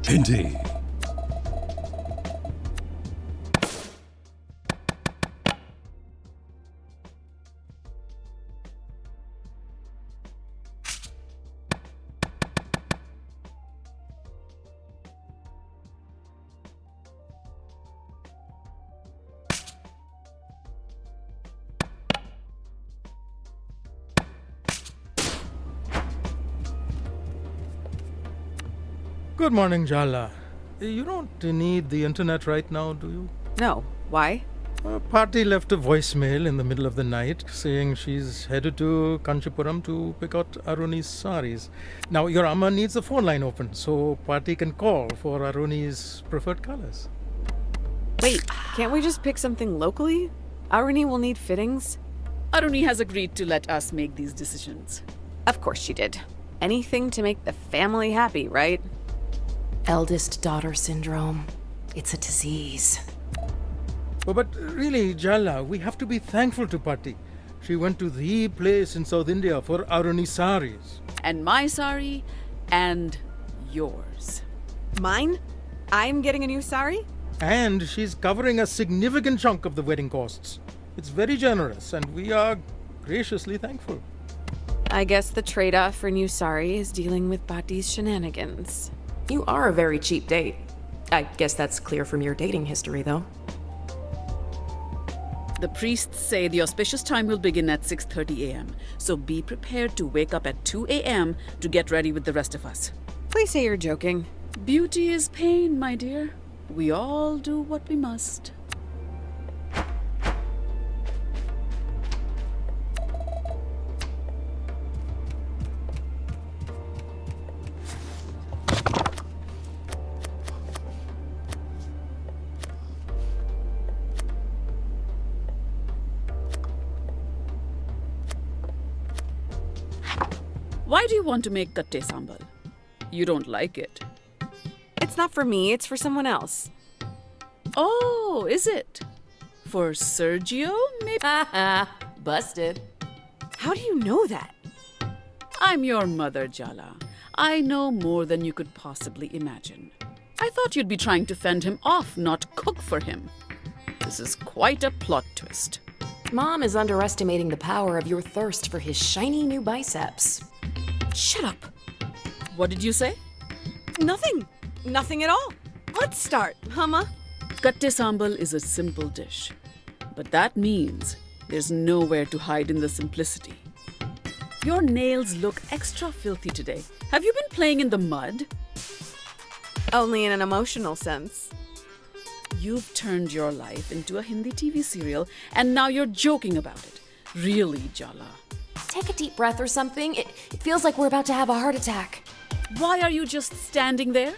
Indeed. Good morning, Jala. You don't need the internet right now, do you? No. Why? Party left a voicemail in the middle of the night saying she's headed to Kanchipuram to pick out Aruni's saris. Now, your Amma needs the phone line open so Party can call for Aruni's preferred colors. Wait, can't we just pick something locally? Aruni will need fittings. Aruni has agreed to let us make these decisions. Of course she did. Anything to make the family happy, right? Eldest daughter syndrome. It's a disease. Oh, but really, Jala, we have to be thankful to Party. She went to the place in South India for Aruni saris. And my sari, and yours. Mine? I'm getting a new sari? And she's covering a significant chunk of the wedding costs. It's very generous, and we are graciously thankful. I guess the trade-off for new sari is dealing with Bhati's shenanigans. You are a very cheap date. I guess that's clear from your dating history, though. The priests say the auspicious time will begin at 6:30 a.m., so be prepared to wake up at 2 a.m. to get ready with the rest of us. Please say you're joking. Beauty is pain, my dear. We all do what we must. Why do you want to make katte sambal? You don't like it. It's not for me, it's for someone else. Oh, is it? For Sergio, maybe? Haha, busted. How do you know that? I'm your mother, Jala. I know more than you could possibly imagine. I thought you'd be trying to fend him off, not cook for him. This is quite a plot twist. Mom is underestimating the power of your thirst for his shiny new biceps. Shut up. What did you say? Nothing. Nothing at all. Let's start, Humma. Katte sambal is a simple dish. But that means there's nowhere to hide in the simplicity. Your nails look extra filthy today. Have you been playing in the mud? Only in an emotional sense. You've turned your life into a Hindi TV serial and now you're joking about it. Really, Jala. Take a deep breath or something. It feels like we're about to have a heart attack. Why are you just standing there?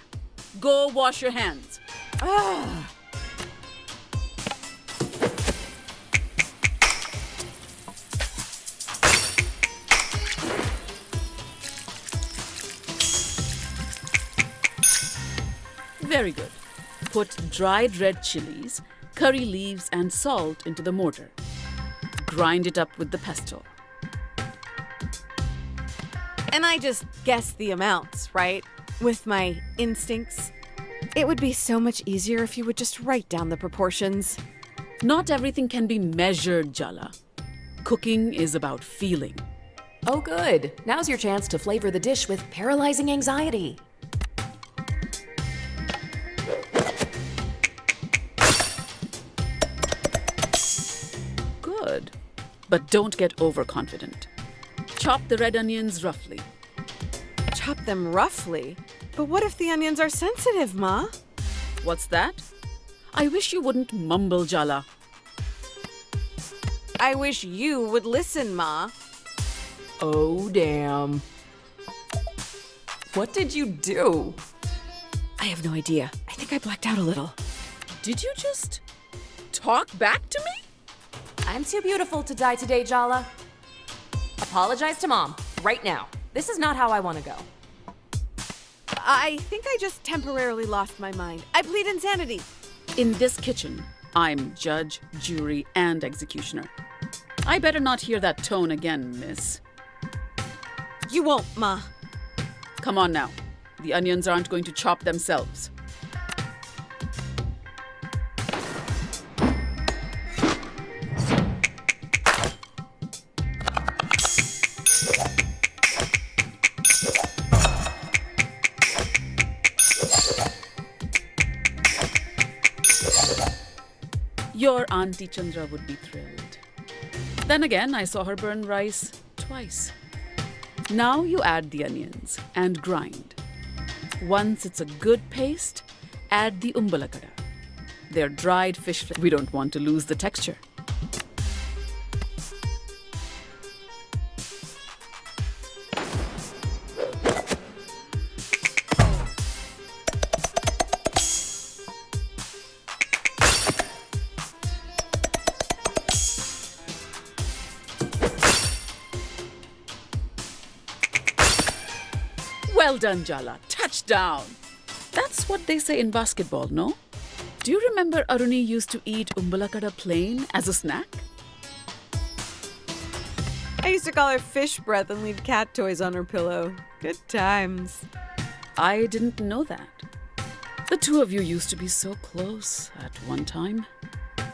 Go wash your hands. Ah. Very good. Put dried red chilies, curry leaves, and salt into the mortar. Grind it up with the pestle. And I just guessed the amounts, right? With my instincts. It would be so much easier if you would just write down the proportions. Not everything can be measured, Jala. Cooking is about feeling. Oh, good. Now's your chance to flavor the dish with paralyzing anxiety. Good. But don't get overconfident. Chop the red onions roughly. Chop them roughly? But what if the onions are sensitive, Ma? What's that? I wish you wouldn't mumble, Jala. I wish you would listen, Ma. Oh, damn. What did you do? I have no idea. I think I blacked out a little. Did you just talk back to me? I'm too beautiful to die today, Jala. apologize to Mom, right now. This is not how I want to go. I think I just temporarily lost my mind. I plead insanity. In this kitchen, I'm judge, jury, and executioner. I better not hear that tone again, miss. You won't, Ma. Come on now. The onions aren't going to chop themselves. Your Auntie Chandra would be thrilled. Then again, I saw her burn rice twice. Now you add the onions and grind. Once it's a good paste, add the umbalakada. They're dried fish. We don't want to lose the texture. Well done, Jala. Touchdown! That's what they say in basketball, no? Do you remember Aruni used to eat umbalakada plain as a snack? I used to call her fish breath and leave cat toys on her pillow. Good times. I didn't know that. The two of you used to be so close at one time.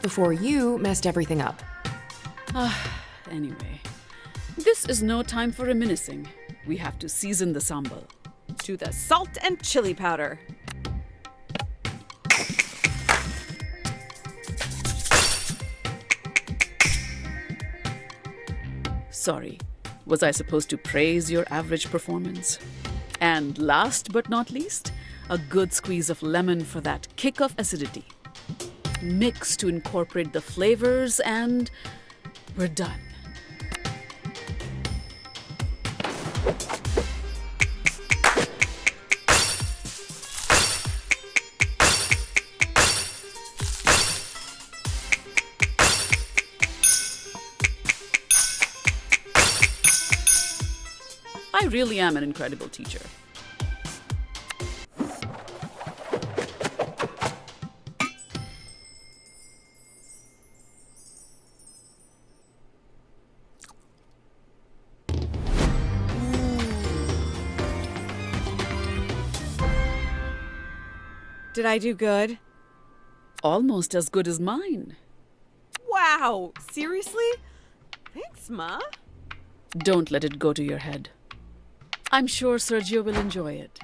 Before you messed everything up. Anyway, this is no time for reminiscing. We have to season the sambal. To the salt and chili powder. Sorry, was I supposed to praise your average performance? And last but not least, a good squeeze of lemon for that kick of acidity. Mix to incorporate the flavors and we're done. I really am an incredible teacher. Did I do good? Almost as good as mine. Wow! Seriously? Thanks, Ma. Don't let it go to your head. I'm sure Sergio will enjoy it.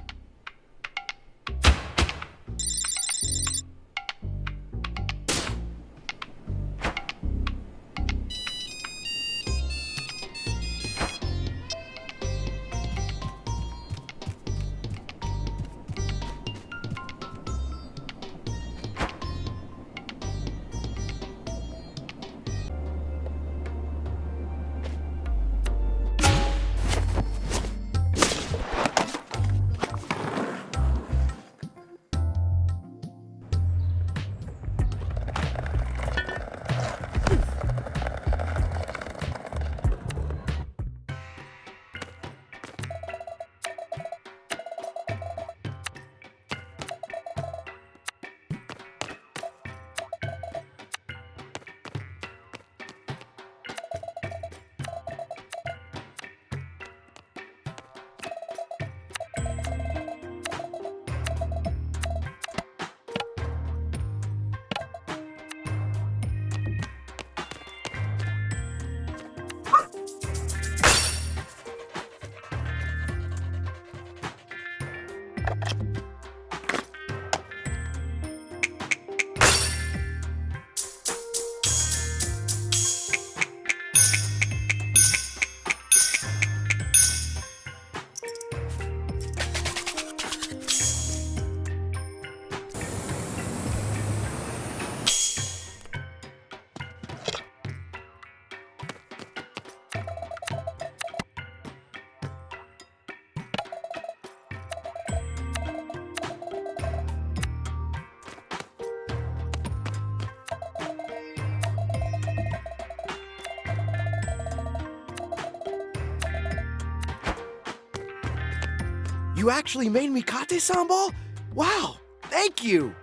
You actually made me kate sambal? Wow, thank you!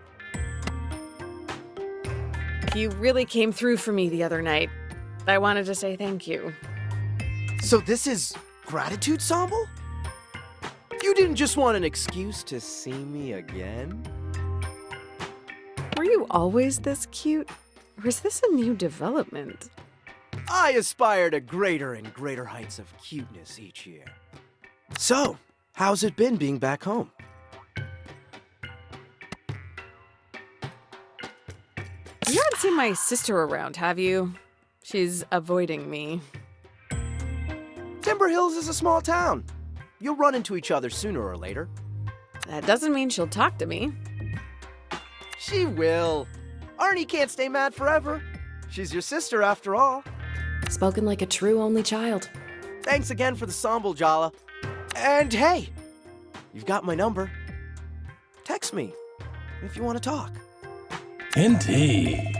You really came through for me the other night. I wanted to say thank you. So this is gratitude sambal? You didn't just want an excuse to see me again? Were you always this cute? Or is this a new development? I aspire to greater and greater heights of cuteness each year. So, how's it been being back home? You haven't seen my sister around, have you? She's avoiding me. Timber Hills is a small town. You'll run into each other sooner or later. That doesn't mean she'll talk to me. She will. Arnie can't stay mad forever. She's your sister after all. Spoken like a true only child. Thanks again for the sambal, Jala. And hey, you've got my number. Text me if you want to talk. Indeed.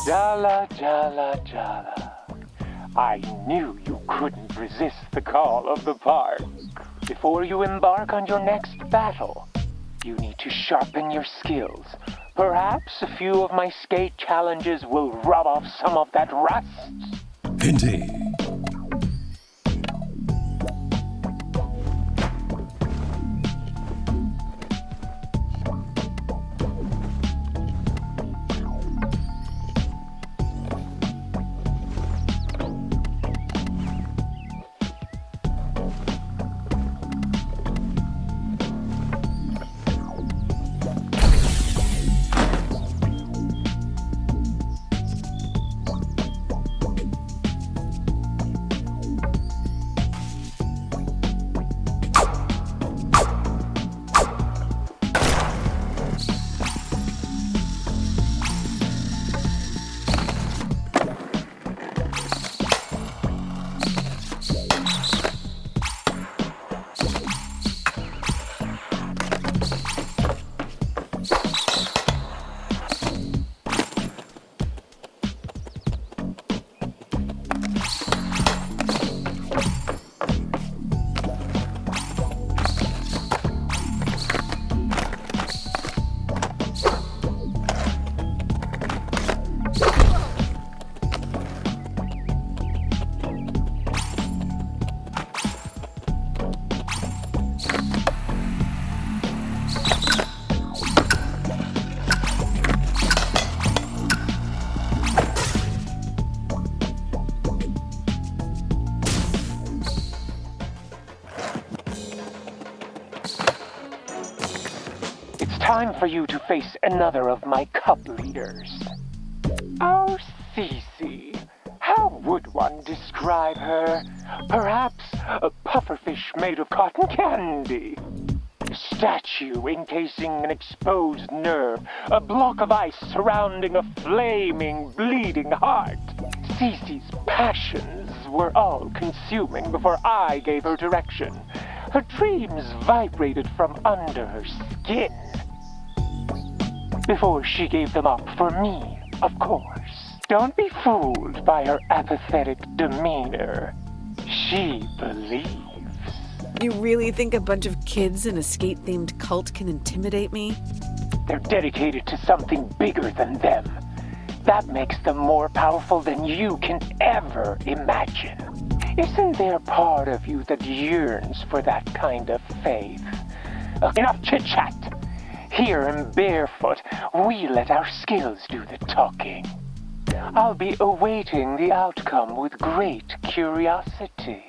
Jala, Jala, Jala. I knew you couldn't resist the call of the park. Before you embark on your next battle, you need to sharpen your skills. Perhaps a few of my skate challenges will rub off some of that rust. Indeed. Time for you to face another of my cup leaders. Oh, Cece. How would one describe her? Perhaps a pufferfish made of cotton candy. A statue encasing an exposed nerve. A block of ice surrounding a flaming, bleeding heart. Cece's passions were all consuming before I gave her direction. Her dreams vibrated from under her skin. Before she gave them up for me, of course. Don't be fooled by her apathetic demeanor. She believes. You really think a bunch of kids in a skate-themed cult can intimidate me? They're dedicated to something bigger than them. That makes them more powerful than you can ever imagine. Isn't there part of you that yearns for that kind of faith? Enough chit-chat. Here in Barefoot, we let our skills do the talking. I'll be awaiting the outcome with great curiosity.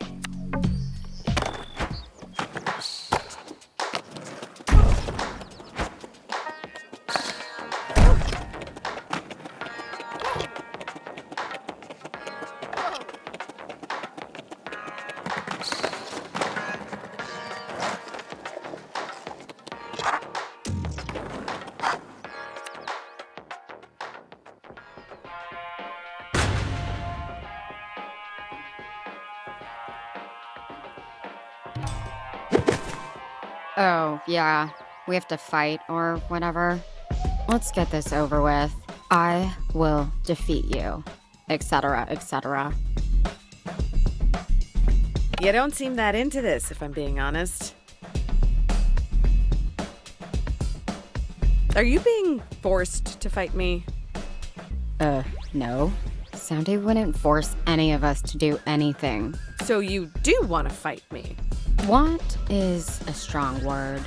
Oh, yeah. We have to fight or whatever. Let's get this over with. I will defeat you, etc., etc. You don't seem that into this, if I'm being honest. Are you being forced to fight me? No. Soundy wouldn't force any of us to do anything. So you do want to fight me? Want is a strong word.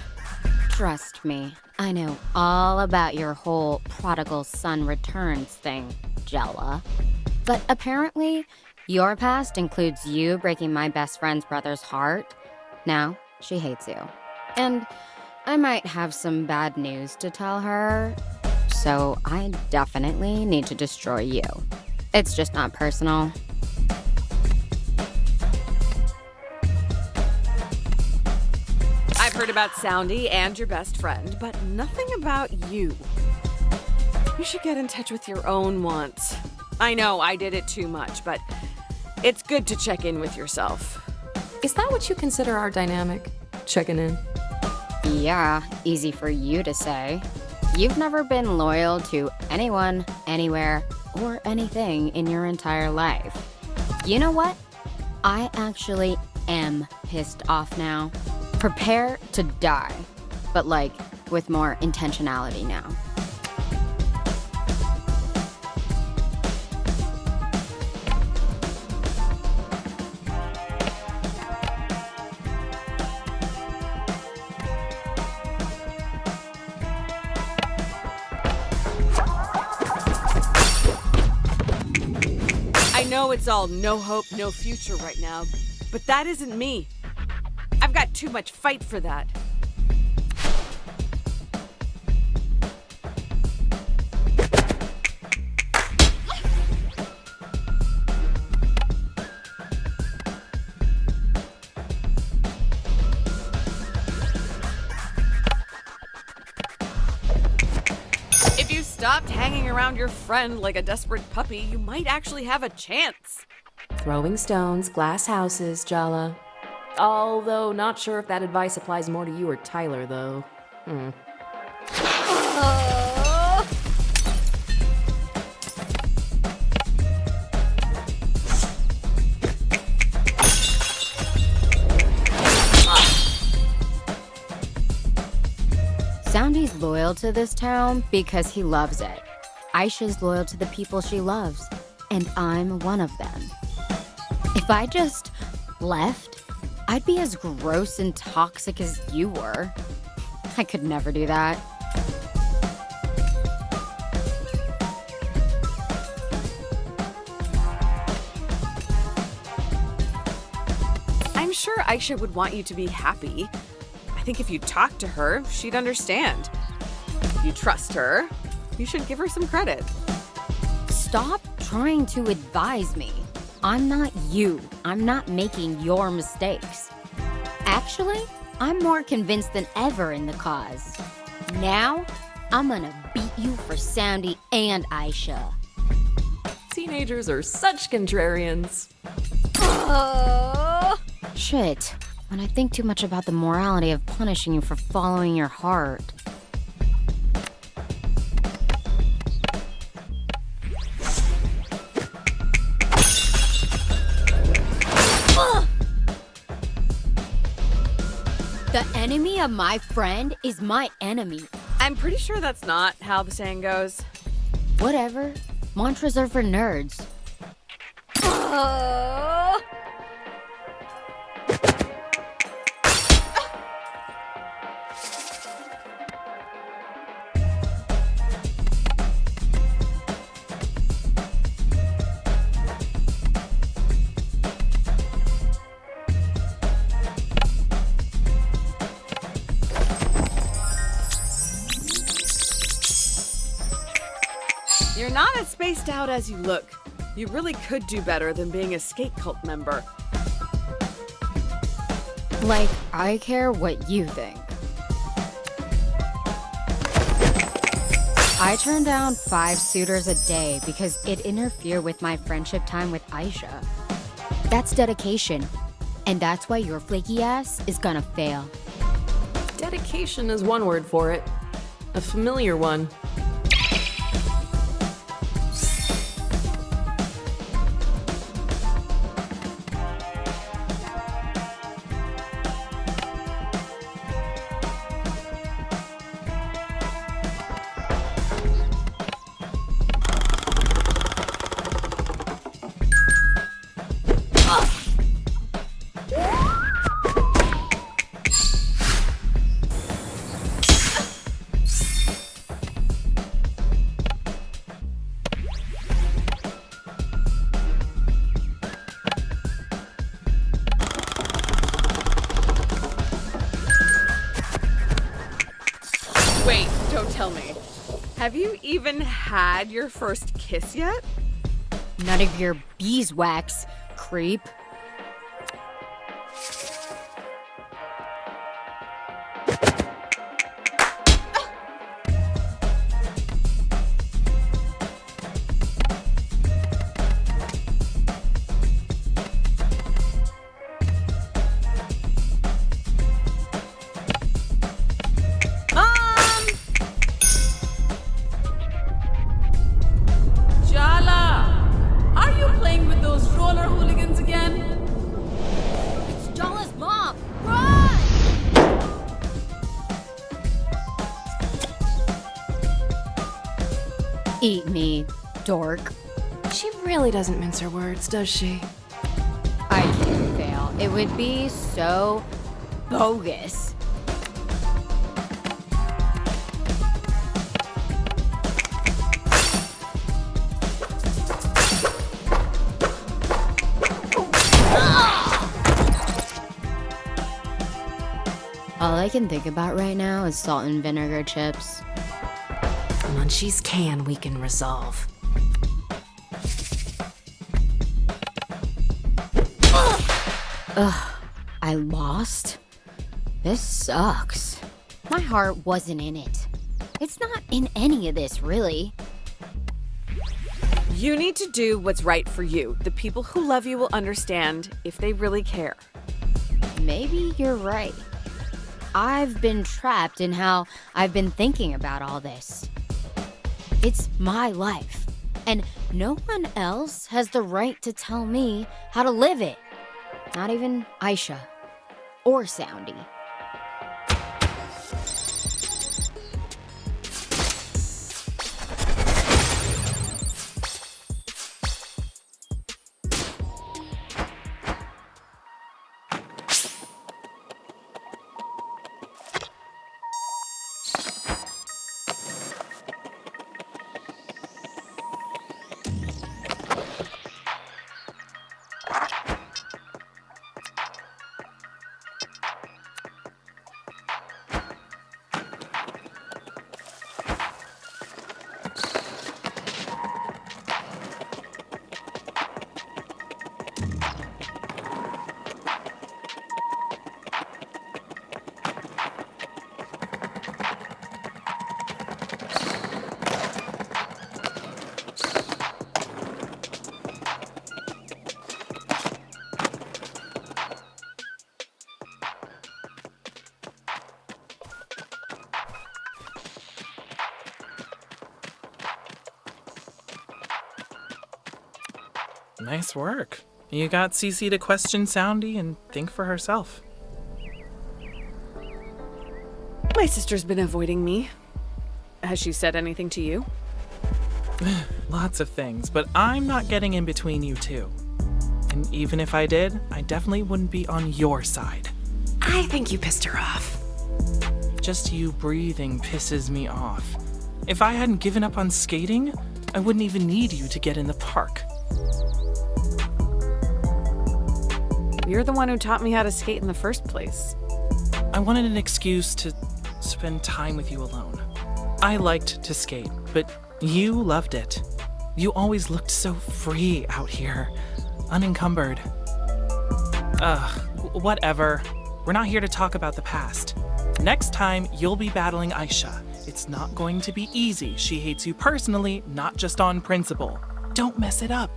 Trust me, I know all about your whole prodigal son returns thing, Jella. But apparently, your past includes you breaking my best friend's brother's heart. Now, she hates you. And I might have some bad news to tell her, so I definitely need to destroy you. It's just not personal. I've heard about Soundy and your best friend, but nothing about you. You should get in touch with your own wants. I know I did it too much, but it's good to check in with yourself. Is that what you consider our dynamic? Checking in? Yeah, easy for you to say. You've never been loyal to anyone, anywhere, or anything in your entire life. You know what? I actually am pissed off now. Prepare to die, but like with more intentionality now. I know it's all no hope, no future right now, but that isn't me. I've got too much fight for that. If you stopped hanging around your friend like a desperate puppy, you might actually have a chance. Throwing stones, glass houses, Jala. Although, not sure if that advice applies more to you or Tyler, though. Soundy's loyal to this town because he loves it. Aisha's loyal to the people she loves, and I'm one of them. If I just left, I'd be as gross and toxic as you were. I could never do that. I'm sure Aisha would want you to be happy. I think if you talked to her, she'd understand. If you trust her, you should give her some credit. Stop trying to advise me. I'm not you. I'm not making your mistakes. Actually, I'm more convinced than ever in the cause. Now, I'm gonna beat you for Soundy and Aisha. See, Teenagers are such contrarians. Shit. When I think too much about the morality of punishing you for following your heart. The enemy of my friend is my enemy. I'm pretty sure that's not how the saying goes. Whatever. Mantras are for nerds. You're not as spaced out as you look. You really could do better than being a skate cult member. Like, I care what you think. I turn down 5 suitors a day because it interfered with my friendship time with Aisha. That's dedication. And that's why your flaky ass is gonna fail. Dedication is one word for it. A familiar one. Wait, don't tell me. Have you even had your first kiss yet? None of your beeswax, creep. Jala! Are you playing with those roller hooligans again? It's Jala's mom! Run! Eat me, dork. She really doesn't mince her words, does she? I can't fail. It would be so bogus. All I can think about right now is salt and vinegar chips. Munchies can weaken resolve. Ugh, I lost? This sucks. My heart wasn't in it. It's not in any of this, really. You need to do what's right for you. The people who love you will understand if they really care. Maybe you're right. I've been trapped in how I've been thinking about all this. It's my life, and no one else has the right to tell me how to live it. Not even Aisha or Soundy. Nice work. You got Cece to question Soundy and think for herself. My sister's been avoiding me. Has she said anything to you? Lots of things, but I'm not getting in between you two. And even if I did, I definitely wouldn't be on your side. I think you pissed her off. Just you breathing pisses me off. If I hadn't given up on skating, I wouldn't even need you to get in the park. You're the one who taught me how to skate in the first place. I wanted an excuse to spend time with you alone. I liked to skate, but you loved it. You always looked so free out here, unencumbered. Whatever. We're not here to talk about the past. Next time, you'll be battling Aisha. It's not going to be easy. She hates you personally, not just on principle. Don't mess it up.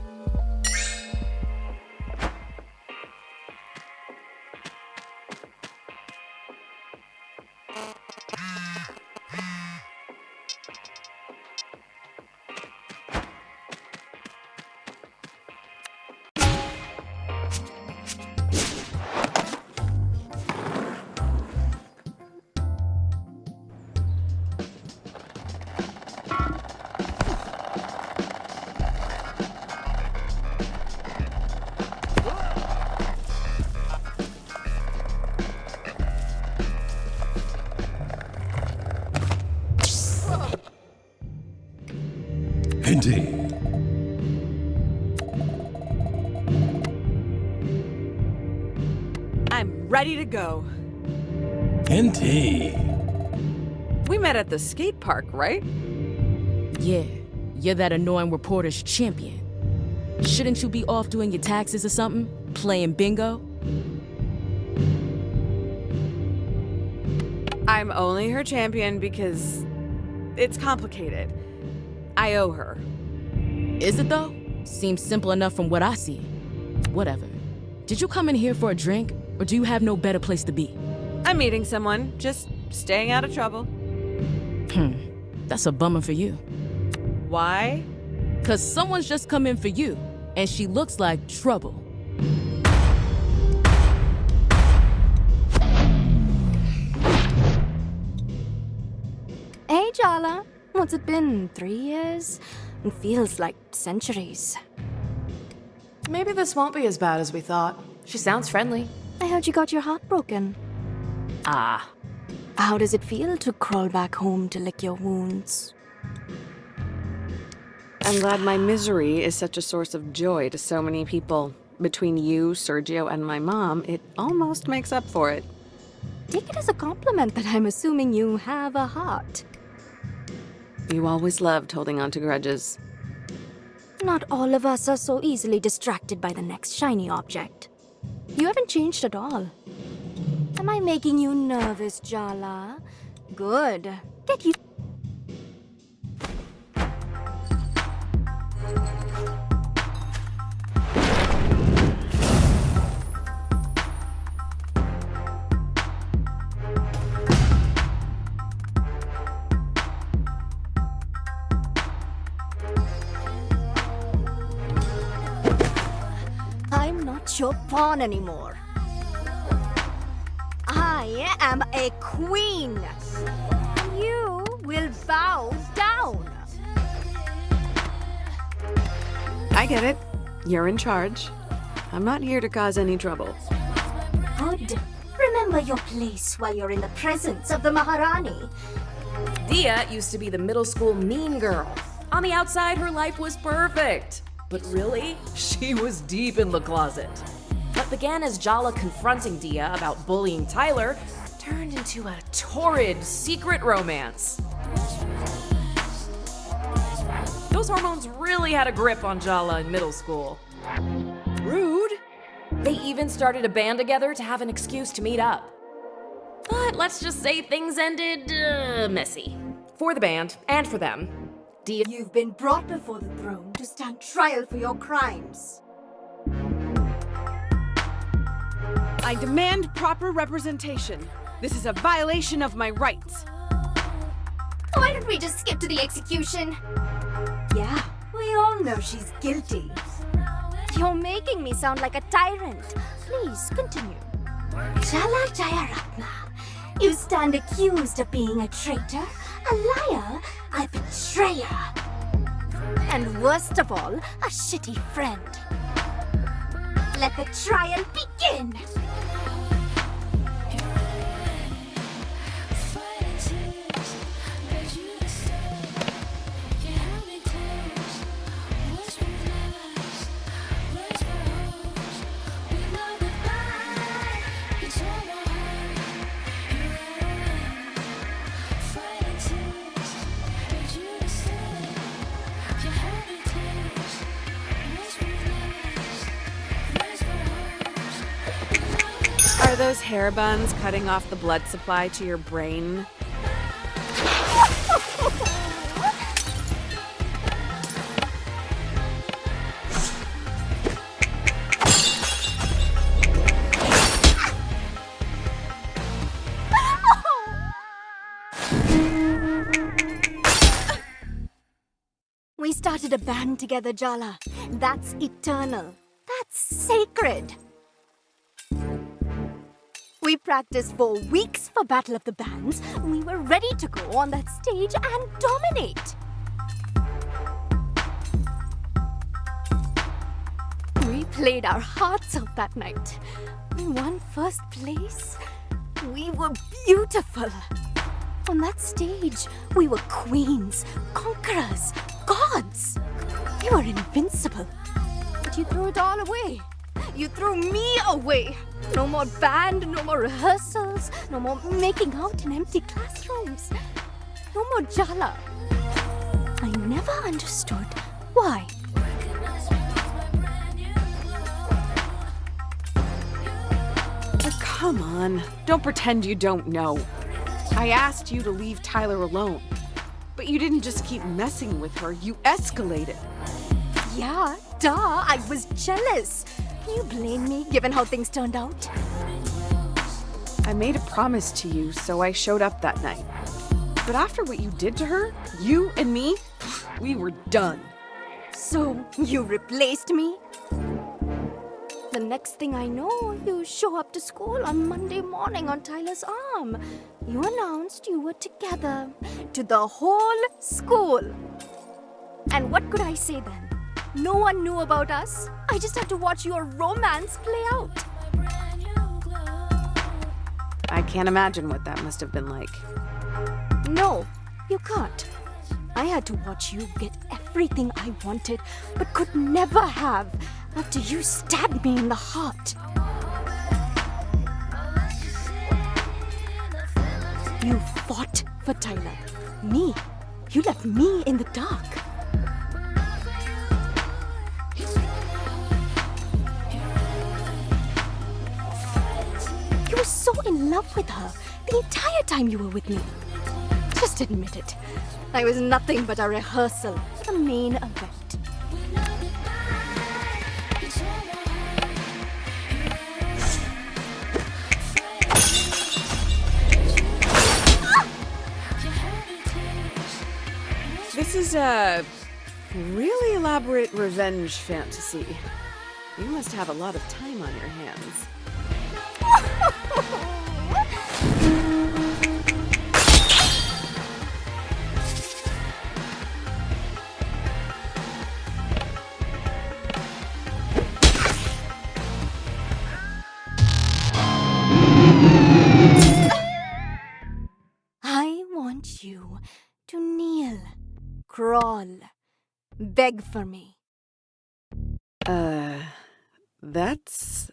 Indeed. I'm ready to go. Indeed. We met at the skate park, right? Yeah, you're that annoying reporter's champion. Shouldn't you be off doing your taxes or something? Playing bingo? I'm only her champion because it's complicated. I owe her. Is it though? Seems simple enough from what I see. Whatever. Did you come in here for a drink, or do you have no better place to be? I'm meeting someone, just staying out of trouble. That's a bummer for you. Why? 'Cause someone's just come in for you, and she looks like trouble. Hey, Jala. What's it been? 3 years? It feels like centuries. Maybe this won't be as bad as we thought. She sounds friendly. I heard you got your heart broken. Ah. How does it feel to crawl back home to lick your wounds? I'm glad my misery is such a source of joy to so many people. Between you, Sergio, and my mom, it almost makes up for it. Take it as a compliment that I'm assuming you have a heart. You always loved holding on to grudges. Not all of us are so easily distracted by the next shiny object. You haven't changed at all. Am I making you nervous, Jala? Good. Get you. I'm not your pawn anymore. I am a queen. You will bow down. I get it. You're in charge. I'm not here to cause any trouble. Good. Remember your place while you're in the presence of the Maharani. Dia used to be the middle school mean girl. On the outside, her life was perfect. But really, she was deep in the closet. What began as Jala confronting Dia about bullying Tyler turned into a torrid secret romance. Those hormones really had a grip on Jala in middle school. Rude. They even started a band together to have an excuse to meet up. But let's just say things ended messy. For the band, and for them. Dia. You've been brought before the throne to stand trial for your crimes. I demand proper representation. This is a violation of my rights. Why don't we just skip to the execution? Yeah, we all know she's guilty. You're making me sound like a tyrant. Please, continue. Jala Jayaratna, you stand accused of being a traitor, a liar, a betrayer. And worst of all, a shitty friend. Let the trial begin! Are those hair buns cutting off the blood supply to your brain? We started a band together, Jala. That's eternal. That's sacred. We practiced for weeks for Battle of the Bands. We were ready to go on that stage and dominate. We played our hearts out that night. We won first place. We were beautiful. On that stage, we were queens, conquerors, gods. We were invincible. But you threw it all away. You threw me away. No more band, no more rehearsals, no more making out in empty classrooms. No more Jala. I never understood why. Oh, come on. Don't pretend you don't know. I asked you to leave Tyler alone. But you didn't just keep messing with her, you escalated. Yeah, duh, I was jealous. Can you blame me, given how things turned out? I made a promise to you, so I showed up that night. But after what you did to her, you and me, we were done. So, you replaced me? The next thing I know, you show up to school on Monday morning on Tyler's arm. You announced you were together to the whole school. And what could I say then? No one knew about us. I just had to watch your romance play out. I can't imagine what that must have been like. No, you can't. I had to watch you get everything I wanted, but could never have after you stabbed me in the heart. You fought for Tyler. Me. You left me in the dark. You were so in love with her the entire time you were with me. Just admit it. I was nothing but a rehearsal for the main event. This is a really elaborate revenge fantasy. You must have a lot of time on your hands. I want you to kneel, crawl, beg for me. That's...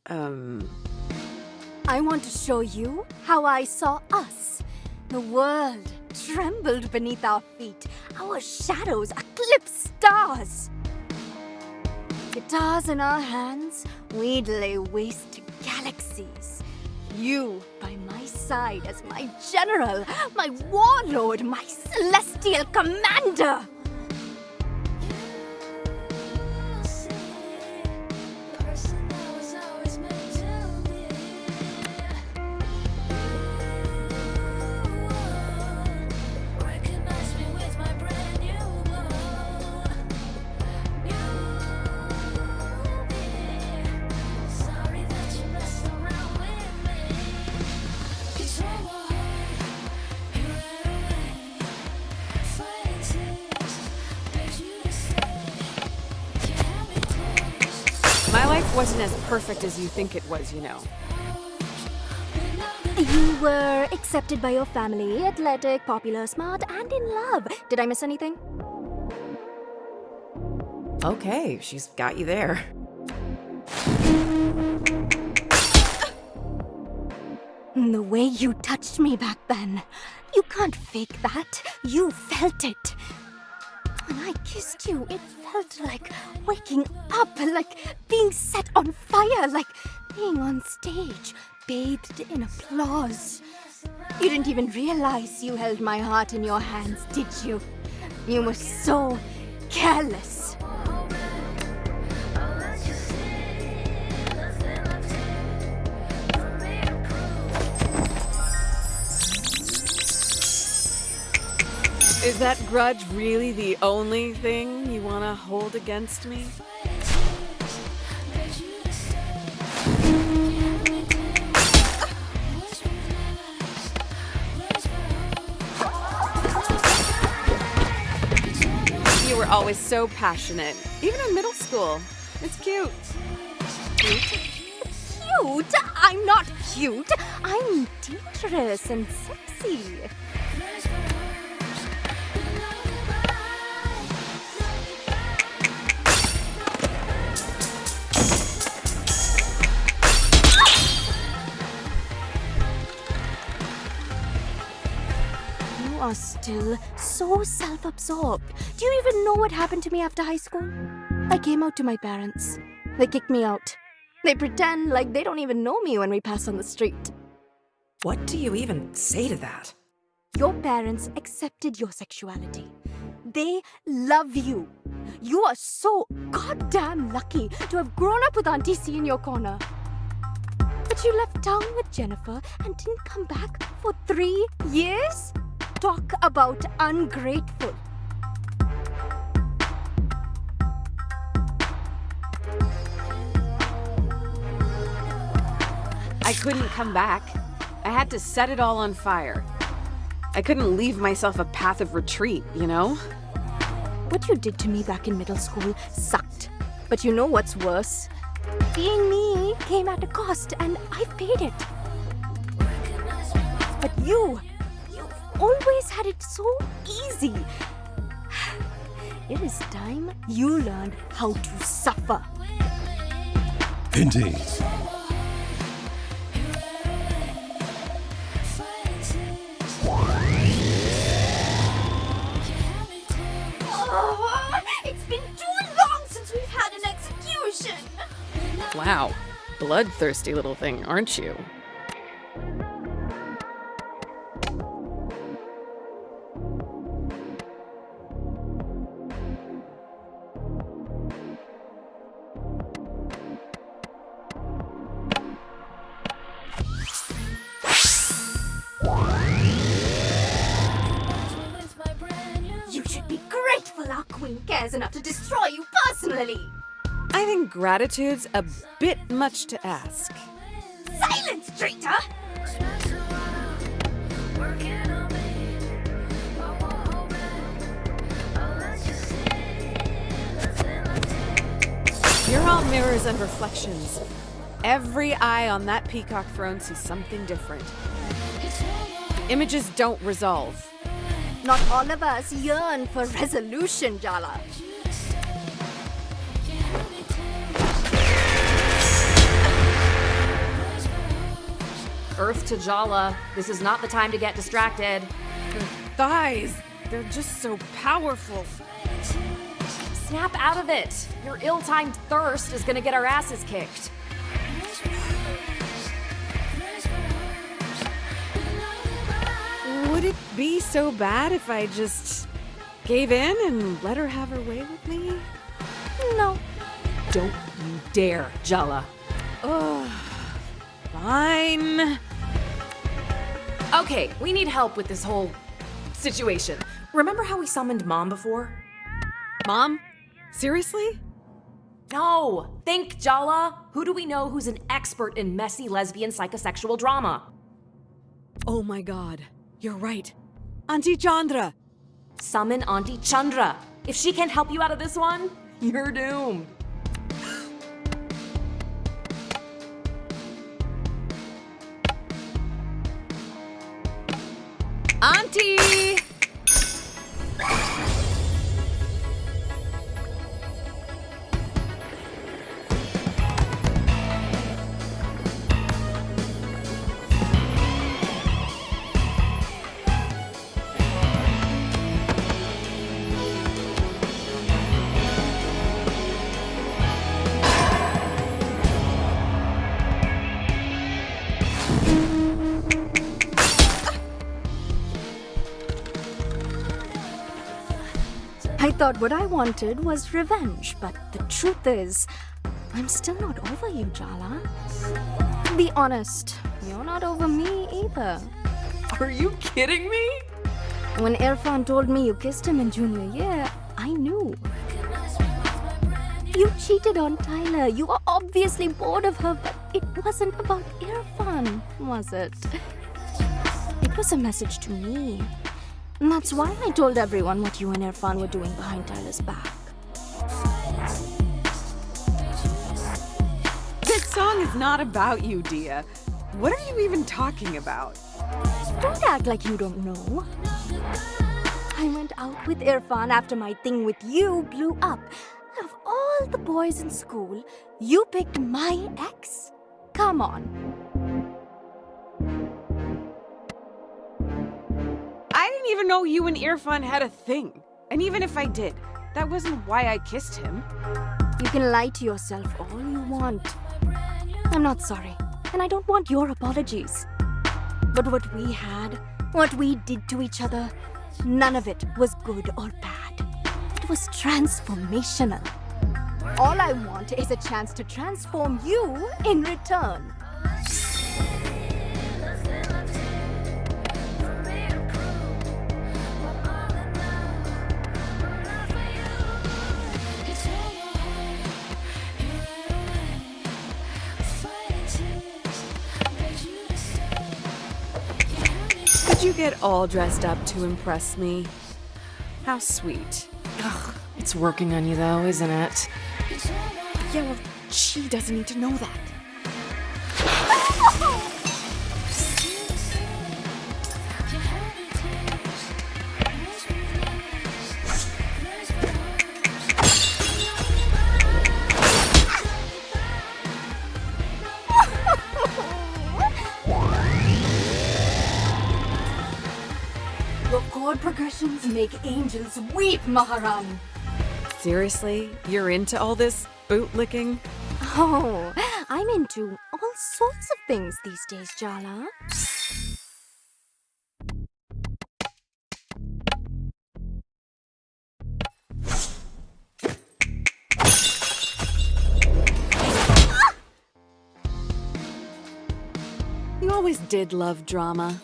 I want to show you how I saw us. The world trembled beneath our feet. Our shadows eclipsed stars. Guitars in our hands, we'd lay waste to galaxies. You by my side as my general, my warlord, my celestial commander. wasn't as perfect as you think it was, you know. You were accepted by your family, athletic, popular, smart, and in love. Did I miss anything? Okay, she's got you there. The way you touched me back then. You can't fake that. You felt it. When I kissed you, it felt like waking up, like being set on fire, like being on stage, bathed in applause. You didn't even realize you held my heart in your hands, did you? You were so careless. Is that grudge really the only thing you want to hold against me? You were always so passionate, even in middle school. It's cute. Cute? I'm not cute. I'm dangerous and sexy. You are still so self-absorbed. Do you even know what happened to me after high school? I came out to my parents. They kicked me out. They pretend like they don't even know me when we pass on the street. What do you even say to that? Your parents accepted your sexuality. They love you. You are so goddamn lucky to have grown up with Auntie C in your corner. But you left town with Jennifer and didn't come back for 3 years? Talk about ungrateful. I couldn't come back. I had to set it all on fire. I couldn't leave myself a path of retreat, you know? What you did to me back in middle school sucked. But you know what's worse? Being me came at a cost, and I've paid it. But you've always had it so easy. It is time you learned how to suffer. Indeed. Oh, it's been too long since we've had an execution. Wow, bloodthirsty little thing, aren't you? You should be grateful our queen cares enough to destroy you personally. I think gratitude's a bit much to ask. Silence, traitor! You're all mirrors and reflections. Every eye on that peacock throne sees something different. Images don't resolve. Not all of us yearn for resolution, Jala. Earth to Jala. This is not the time to get distracted. Her thighs, they're just so powerful. Snap out of it. Your ill-timed thirst is gonna get our asses kicked. Would it be so bad if I just gave in and let her have her way with me? No. Don't you dare, Jala. Ugh. Fine. Okay, we need help with this whole situation. Remember how we summoned Mom before? Mom? Seriously? No! Think, Jala! Who do we know who's an expert in messy lesbian psychosexual drama? Oh my god. You're right. Auntie Chandra. Summon Auntie Chandra. If she can't help you out of this one, you're doomed. I thought what I wanted was revenge, but the truth is, I'm still not over you, Jala. Be honest, you're not over me either. Are you kidding me? When Irfan told me you kissed him in junior year, I knew. You cheated on Tyler. You were obviously bored of her, but it wasn't about Irfan, was it? It was a message to me. And that's why I told everyone what you and Irfan were doing behind Tyler's back. This song is not about you, Dia. What are you even talking about? Don't act like you don't know. I went out with Irfan after my thing with you blew up. Of all the boys in school, you picked my ex? Come on. I didn't even know you and Irfan had a thing. And even if I did, that wasn't why I kissed him. You can lie to yourself all you want. I'm not sorry, and I don't want your apologies. But what we had, what we did to each other, none of it was good or bad. It was transformational. All I want is a chance to transform you in return. Did you get all dressed up to impress me? How sweet. Ugh, it's working on you though, isn't it? Yeah, well, she doesn't need to know that. Your chord progressions make angels weep, Maharani. Seriously? You're into all this bootlicking? Oh, I'm into all sorts of things these days, Jala. You always did love drama.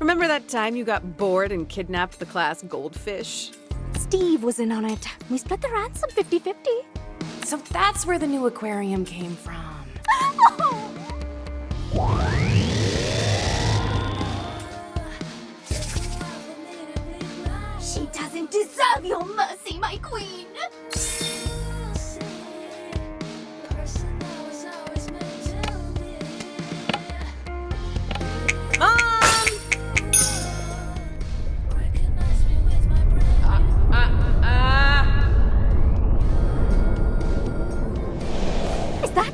Remember that time you got bored and kidnapped the class goldfish? Steve was in on it. We split the ransom 50-50. So that's where the new aquarium came from. She doesn't deserve your mercy, my queen. Is that?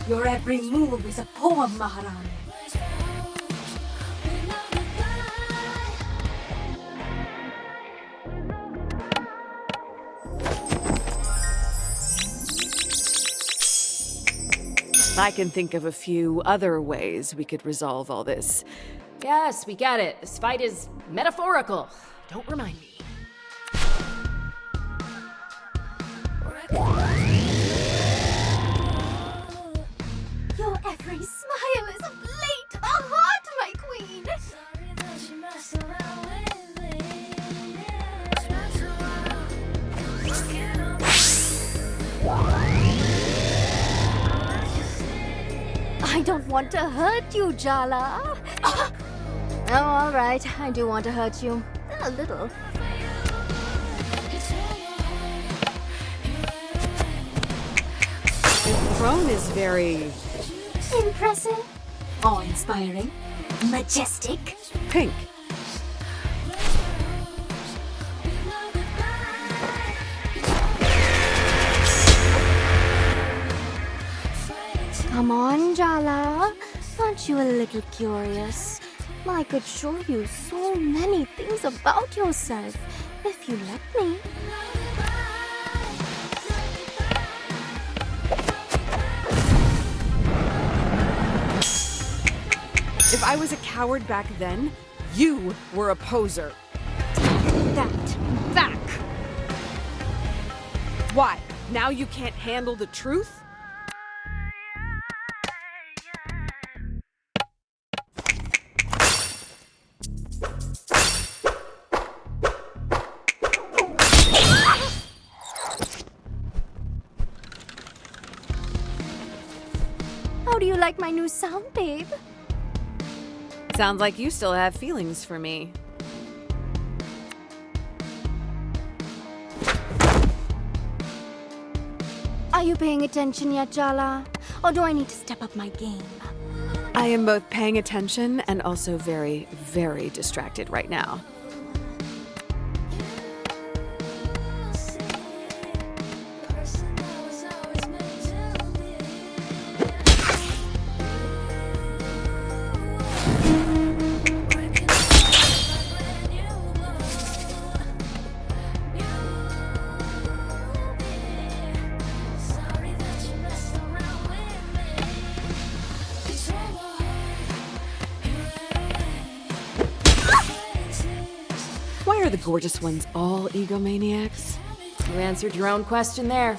Your every move is a poem, Maharani. I can think of a few other ways we could resolve all this. Yes, we get it. This fight is metaphorical. Don't remind me. Your every smile is a blade to the heart, my queen. I don't want to hurt you, Jala. Oh, all right. I do want to hurt you. A little. The throne is very Impressive. Awe-inspiring. Majestic. pink. Come on, Jala. Aren't you a little curious? I could show you so many things about yourself if you let me. If I was a coward back then, you were a poser. That Back! Why? Now you can't handle the truth? How do you like my new sound, babe? Sounds like you still have feelings for me. Are you paying attention yet, Jala? Or do I need to step up my game? I am both paying attention and also very, very distracted right now. Why are the gorgeous ones all egomaniacs? You answered your own question there.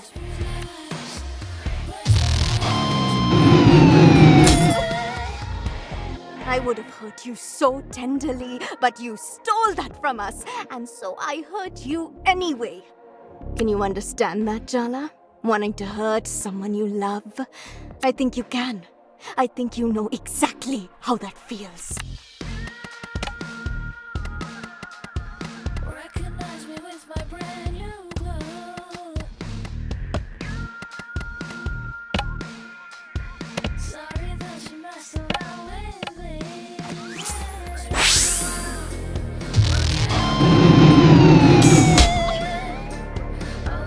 I would have hurt you so tenderly, but you stole that from us, and so I hurt you anyway. Can you understand that, Jala? Wanting to hurt someone you love? I think you can. I think you know exactly how that feels. Recognize me with my brand new glow. Sorry that you messed around with me.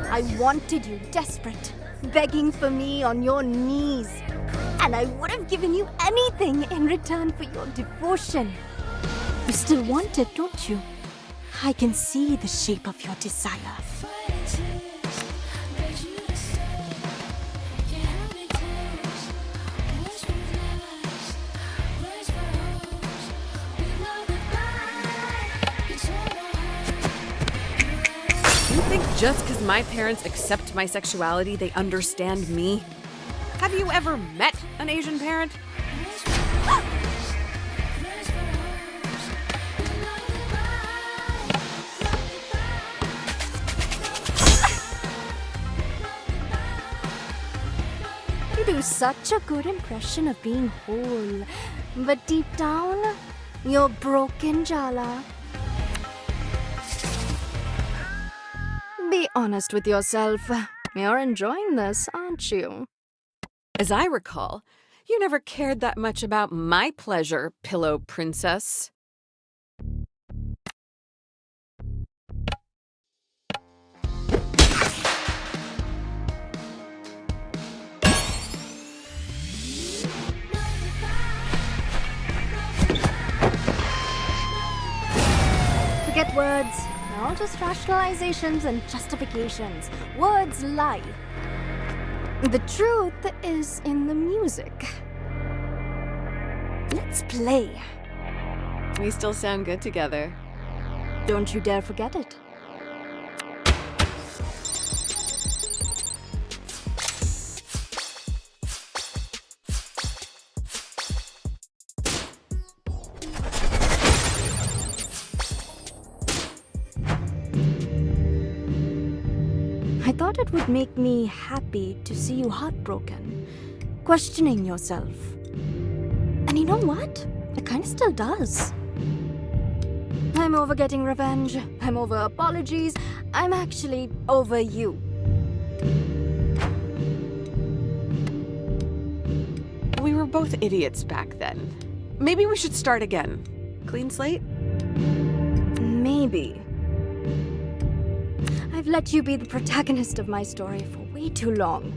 I wanted you desperate, begging for me on your knees. And I would have given you anything in return for your devotion. You still want it, don't you? I can see the shape of your desire. You think just because my parents accept my sexuality, they understand me? Have you ever met an Asian parent? You do such a good impression of being whole. But deep down, you're broken, Jala. Be honest with yourself. You're enjoying this, aren't you? As I recall, you never cared that much about my pleasure, pillow princess. Forget words. They're all just rationalizations and justifications. Words lie. The truth is in the music. Let's play. We still sound good together. Don't you dare forget it. I thought it would make me happy to see you heartbroken, questioning yourself. And you know what? It kind of still does. I'm over getting revenge. I'm over apologies. I'm actually over you. We were both idiots back then. Maybe we should start again. Clean slate? Maybe. I've let you be the protagonist of my story for way too long.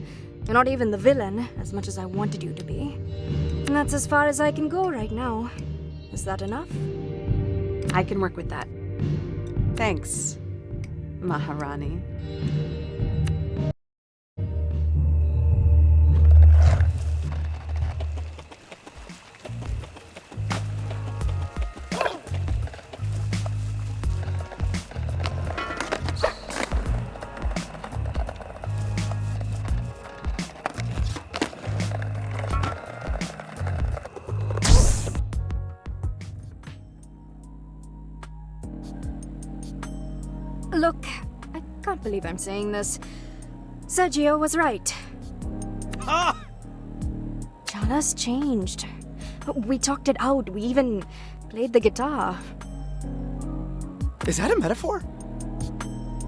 You're not even the villain, as much as I wanted you to be. And that's as far as I can go right now. Is that enough? I can work with that. Thanks, Maharani. can't believe I'm saying this. Sergio was right. Ah! Jala's changed. We talked it out. We even played the guitar. Is that a metaphor?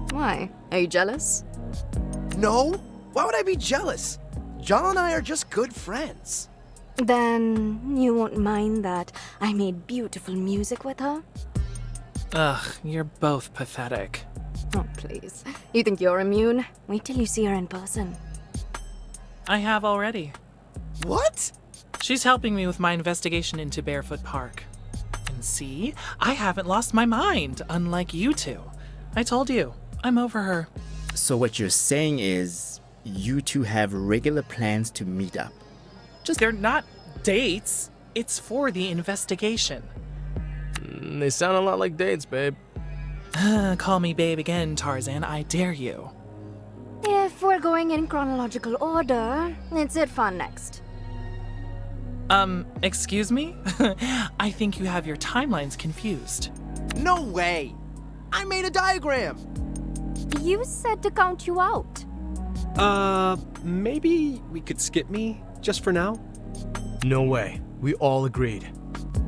Why? Are you jealous? No. Why would I be jealous? Jala and I are just good friends. Then you won't mind that I made beautiful music with her? Ugh, you're both pathetic. Oh, please. You think you're immune? Wait till you see her in person. I have already. What? She's helping me with my investigation into Barefoot Park. And see, I haven't lost my mind, unlike you two. I told you, I'm over her. So what you're saying is you two have regular plans to meet up. They're not dates. It's for the investigation. They sound a lot like dates, babe. Call me babe again, Tarzan. I dare you. If we're going in chronological order, it's Irfan next. Excuse me? I think you have your timelines confused. No way. I made a diagram. You said to count you out. Maybe we could skip me, just for now? No way. We all agreed.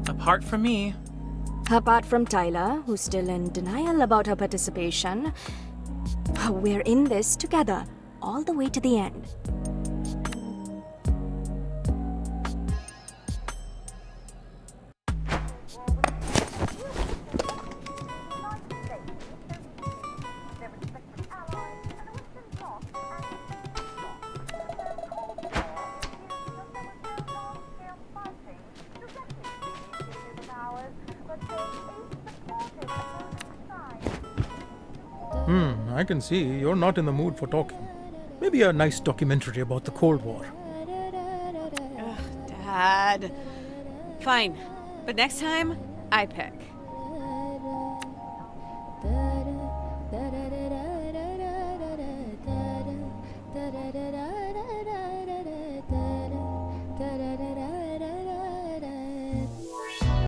Apart from me. Apart from Tyler, who's still in denial about her participation, we're in this together, all the way to the end. I can see you're not in the mood for talking. Maybe a nice documentary about the Cold War. Ugh, Dad. Fine, but next time, I pick.